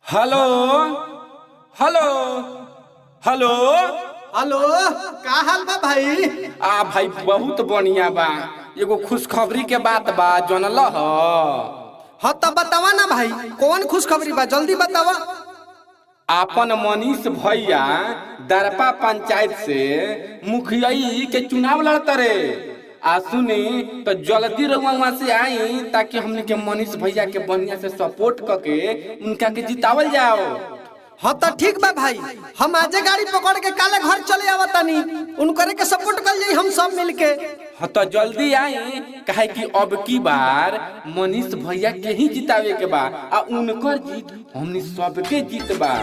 Hello hello hello hello, का हाल बा भाई? भाई बहुत बढ़िया बा। एगो खुशखबरी के बात बा, जानल ह? हाँ तब बतावा ना भाई, कौन खुशखबरी बा, जल्दी बतावा। आपन मनीष भैया दरपा पंचायत से मुखिया के चुनाव लड़ता रे। सुनी तो जल्दी रउआ वहाँ से आई ताकि हमने के मनीष भैया के बढ़िया से सपोर्ट करके उनका के जितावल जाओ। हाँ तो ठीक बा भाई, हम आजे गाड़ी पकड़ के काले घर चले आवतानी, उनकरे के सपोर्ट कर जाई हम सब मिलके। हाँ तो जल्दी आई, काहे कि अब की बार मनीष भैया के ही जितावे के बा आ उनकर जीत हमनी सबके जीत बा।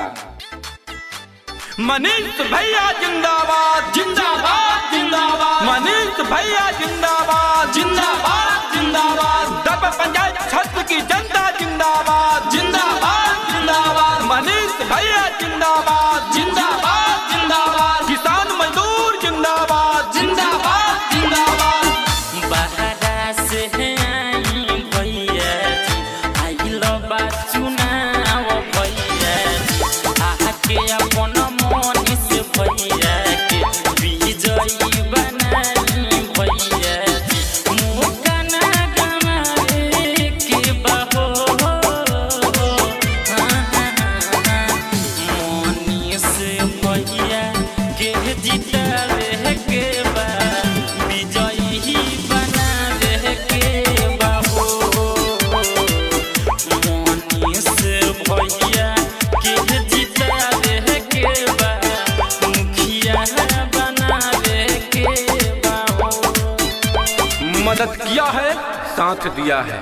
मनीष भैया जिंदाबाद जिंदाबाद जिंदाबाद, मनीष भैया जिंदाबाद जिंदाबाद जिंदाबाद, दरपा पंचायत क्षेत्र की जनता जिंदाबाद जिंदाबाद जिंदाबाद, मनीष भैया जिंदाबाद जिंदाबाद जिंदाबाद, किसान मजदूर जिंदाबाद जिंदाबाद जिंदाबाद। बाहरा से आई भैया आई लो बा चुनाव भैया, आके अपन मनीष भैया के विजयी बनाई भैया, मौका ना गवाए के बहो मनीष भैया के जितावे के बा, विजयी बनावे के बहो मनीष भैया के जितावे के बा, मुखिया बनावे के बहो। मदद किया है साथ दिया है,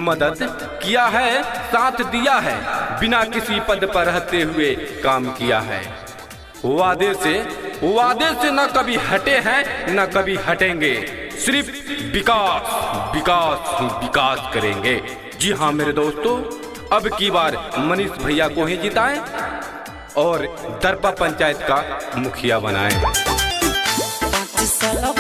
मदद किया है साथ दिया है, बिना किसी पद पर रहते हुए काम किया है। वादे से न कभी हटे हैं न कभी हटेंगे, सिर्फ विकास विकास विकास करेंगे। जी हाँ मेरे दोस्तों, अब की बार मनीष भैया को ही जिताएं और दरपा पंचायत का मुखिया बनाएं। 5 साल